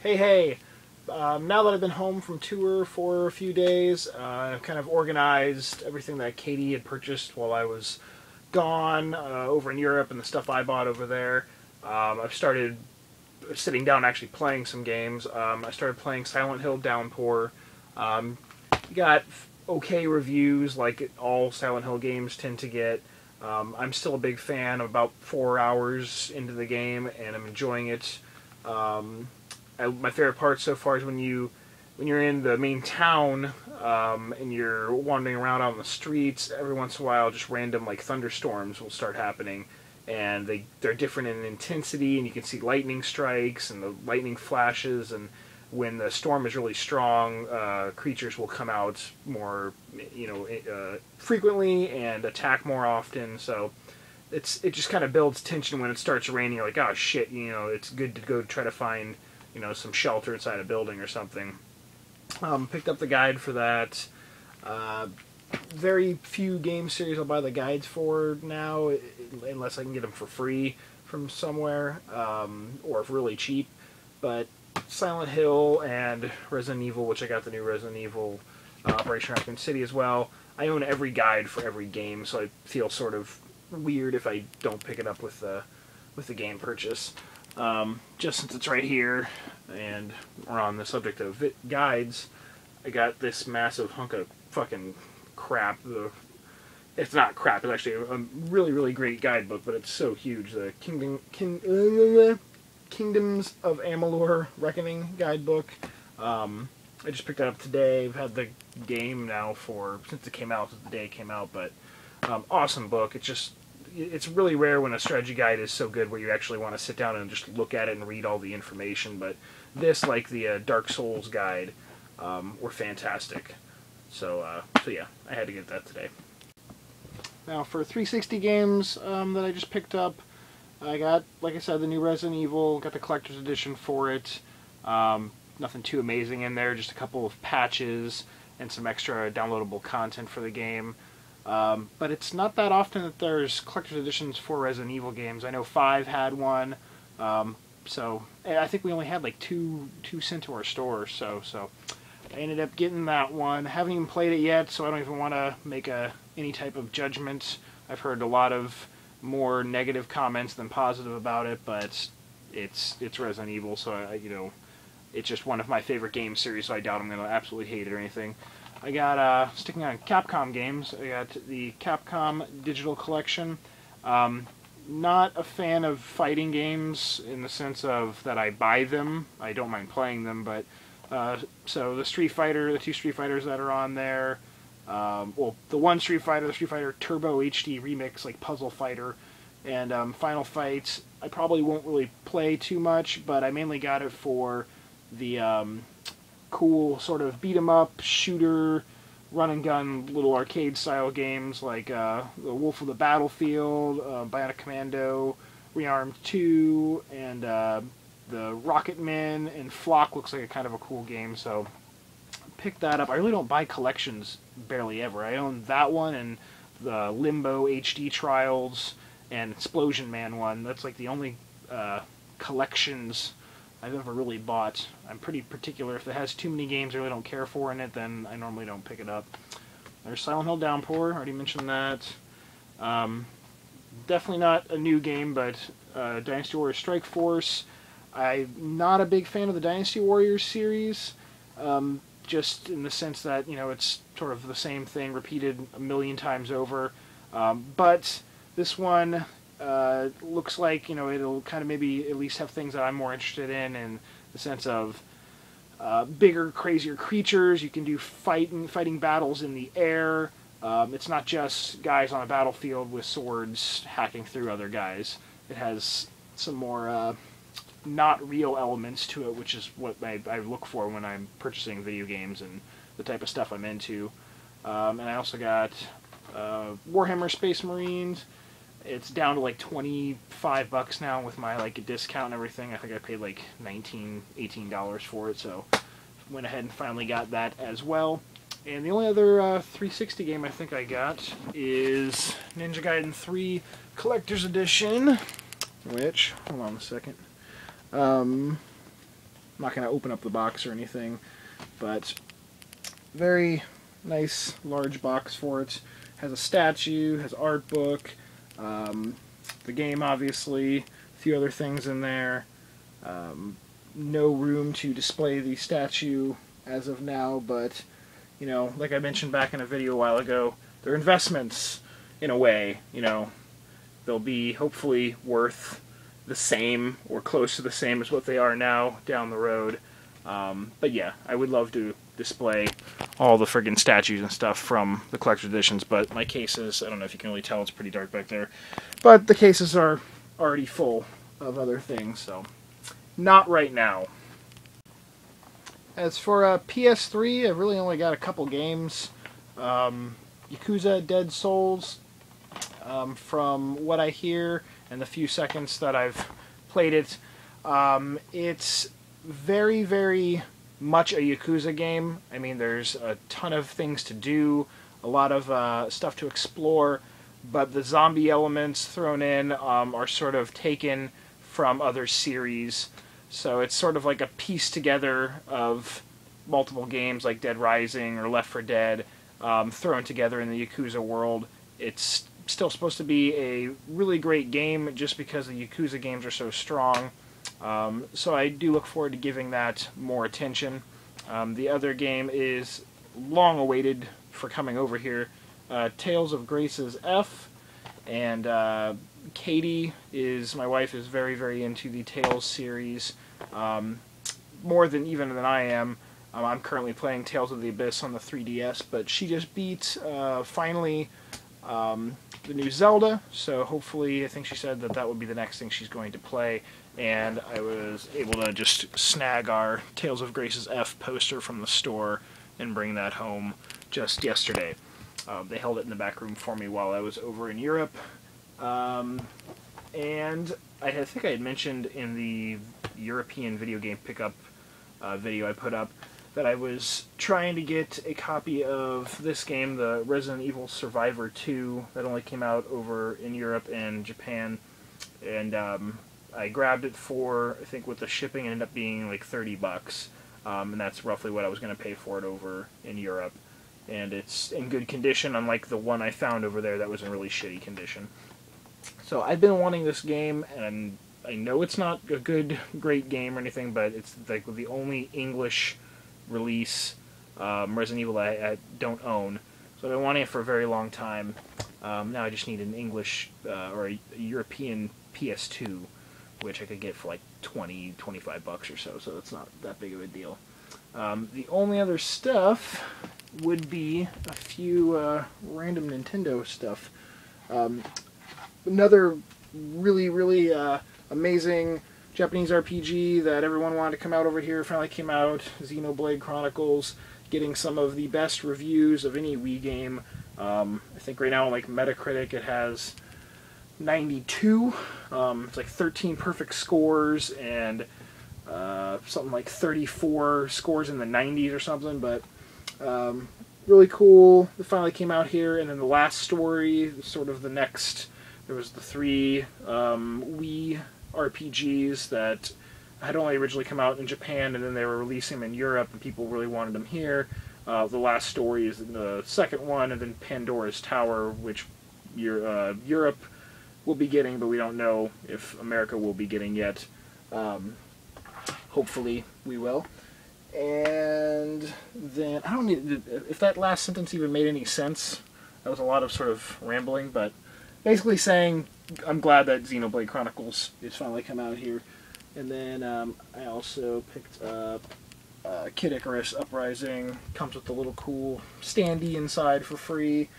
Hey, now that I've been home from tour for a few days, I've kind of organized everything that Katie had purchased while I was gone over in Europe and the stuff I bought over there. I've started sitting down and actually playing some games. I started playing Silent Hill Downpour. Got okay reviews like all Silent Hill games tend to get. I'm still a big fan. I'm about 4 hours into the game and I'm enjoying it. My favorite part so far is when you're in the main town and you're wandering around out on the streets. Every once in a while, just random like thunderstorms will start happening, and they're different in intensity, and you can see lightning strikes and the lightning flashes. And when the storm is really strong, creatures will come out more, frequently and attack more often. So it just kind of builds tension when it starts raining. You're like, oh shit, it's good to go try to find some shelter inside a building or something. Picked up the guide for that. Very few game series I'll buy the guides for now, unless I can get them for free from somewhere, or if really cheap. But Silent Hill and Resident Evil, which I got the new Resident Evil Operation Raccoon City as well. I own every guide for every game, so I feel sort of weird if I don't pick it up with the game purchase. Just since it's right here, and we're on the subject of guides, I got this massive hunk of fucking crap. It's not crap, it's actually a really, really great guidebook, but it's so huge. The Kingdoms of Amalur Reckoning guidebook. I just picked it up today. I've had the game now since it came out, since the day it came out, but awesome book. It's really rare when a strategy guide is so good where you actually want to sit down and just look at it and read all the information, but this, like the Dark Souls guide, were fantastic. So yeah, I had to get that today. Now for 360 games that I just picked up, I got, like I said, the new Resident Evil, got the collector's edition for it. Nothing too amazing in there, just a couple of patches and some extra downloadable content for the game. But it's not that often that there's collector's editions for Resident Evil games. I know 5 had one, so I think we only had like two sent to our store, so I ended up getting that one. Haven't even played it yet, so I don't even want to make any type of judgment. I've heard a lot of more negative comments than positive about it, but it's Resident Evil, so it's just one of my favorite game series, so I doubt I'm going to absolutely hate it or anything. I got, sticking on Capcom games, I got the Capcom Digital Collection. Not a fan of fighting games in the sense of that I buy them. I don't mind playing them, but so the two Street Fighters that are on there, well, the one Street Fighter, the Street Fighter Turbo HD Remix, like Puzzle Fighter, and Final Fight, I probably won't really play too much, but I mainly got it for the cool sort of beat-em-up, shooter, run-and-gun, little arcade-style games like The Wolf of the Battlefield, Bionic Commando, Rearmed 2, and the Rocket Men, and Flock looks like a kind of a cool game, so pick that up. I really don't buy collections barely ever. I own that one and the Limbo HD Trials and Explosion Man one. That's like the only collections I've ever really bought. I'm pretty particular. If it has too many games I really don't care for in it, then I normally don't pick it up. There's Silent Hill Downpour, already mentioned that. Definitely not a new game, but Dynasty Warriors Strike Force. I'm not a big fan of the Dynasty Warriors series, just in the sense that, it's sort of the same thing repeated a million times over. But this one looks like, it'll kind of maybe at least have things that I'm more interested in the sense of bigger, crazier creatures. You can do fighting battles in the air. It's not just guys on a battlefield with swords hacking through other guys. It has some more not real elements to it, which is what I look for when I'm purchasing video games and the type of stuff I'm into. And I also got Warhammer Space Marines. It's down to like $25 now with my like discount and everything. I think I paid like $19, $18 for it, so went ahead and finally got that as well. And the only other 360 game I think I got is Ninja Gaiden 3 Collector's Edition, which, hold on a second, I'm not going to open up the box or anything, but very nice large box for it. Has a statue, has art book, the game obviously, a few other things in there. No room to display the statue as of now, but you know, like I mentioned back in a video a while ago, they're investments in a way. You know, they'll be hopefully worth the same or close to the same as what they are now down the road. But yeah, I would love to display all the friggin' statues and stuff from the collector's editions, but my cases, I don't know if you can really tell, it's pretty dark back there, but the cases are already full of other things, so not right now. As for PS3, I've really only got a couple games. Yakuza Dead Souls, from what I hear and the few seconds that I've played it, it's very, very much a Yakuza game. I mean, there's a ton of things to do, a lot of stuff to explore, but the zombie elements thrown in are sort of taken from other series. So it's sort of like a piece together of multiple games like Dead Rising or Left 4 Dead thrown together in the Yakuza world. It's still supposed to be a really great game just because the Yakuza games are so strong. So I do look forward to giving that more attention. The other game is long awaited for coming over here, Tales of Grace's F, and Katie, my wife, is very, very into the Tales series, more than I am. I'm currently playing Tales of the Abyss on the 3DS, but she just beat, finally, the new Zelda, so hopefully, I think she said that would be the next thing she's going to play, and I was able to just snag our Tales of Grace's F poster from the store and bring that home just yesterday. They held it in the back room for me while I was over in Europe, and I think I had mentioned in the European video game pickup video I put up that I was trying to get a copy of this game, the Resident Evil Survivor 2, that only came out over in Europe and Japan, and I grabbed it for, I think with the shipping, it ended up being like $30, and that's roughly what I was going to pay for it over in Europe, and it's in good condition, unlike the one I found over there that was in really shitty condition. So I've been wanting this game, and I know it's not a great game or anything, but it's like the only English release Resident Evil I don't own. So I've been wanting it for a very long time. Now I just need an English or a European PS2, which I could get for like $20-25 or so, so it's not that big of a deal. The only other stuff would be a few random Nintendo stuff. Another really, really amazing Japanese RPG that everyone wanted to come out over here finally came out, Xenoblade Chronicles, getting some of the best reviews of any Wii game. I think right now on like Metacritic it has 92. It's like 13 perfect scores and something like 34 scores in the 90s or something, but really cool. It finally came out here, and then the last story, sort of the next, there was the 3 Wii RPGs that had only originally come out in Japan, and then they were releasing them in Europe, and people really wanted them here. The last story is the second one, and then Pandora's Tower, which Europe will be getting, but we don't know if America will be getting yet. Hopefully we will. And then, I don't know if that last sentence even made any sense. That was a lot of sort of rambling, but basically saying I'm glad that Xenoblade Chronicles is finally come out here. And then I also picked up Kid Icarus Uprising. Comes with a little cool standee inside for free.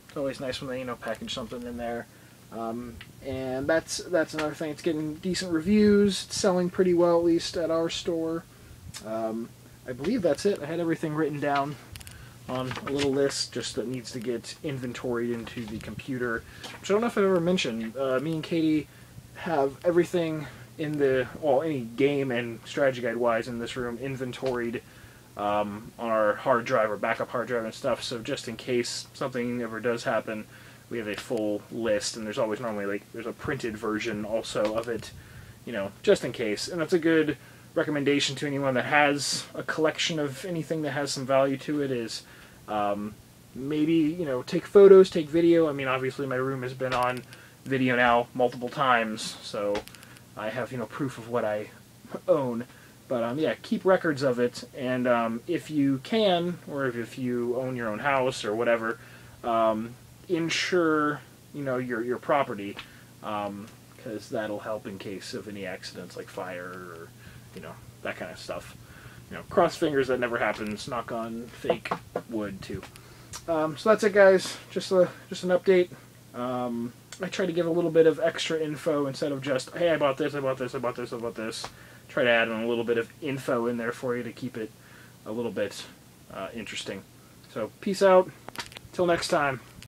It's always nice when they, package something in there. And that's another thing. It's getting decent reviews. It's selling pretty well, at least at our store. I believe that's it. I had everything written down on a little list just that needs to get inventoried into the computer, which I don't know if I've ever mentioned. Me and Katie have everything in any game and strategy guide wise in this room inventoried on our hard drive or backup hard drive and stuff, so just in case something ever does happen, we have a full list, and there's always normally there's a printed version also of it, just in case. And that's a good recommendation to anyone that has a collection of anything that has some value to it is maybe, you know, take photos, take video. I mean, obviously my room has been on video now multiple times, so I have, you know, proof of what I own. But yeah, keep records of it, and if you can, or if you own your own house or whatever, insure, you know, your property, because that'll help in case of any accidents like fire or, you know, that kind of stuff. You know, cross fingers that never happens. Knock on fake wood too. So that's it, guys. Just an update. I try to give a little bit of extra info instead of just, hey, I bought this, I bought this, I bought this, I bought this. Try to add in a little bit of info in there for you to keep it a little bit interesting. So peace out. Till next time.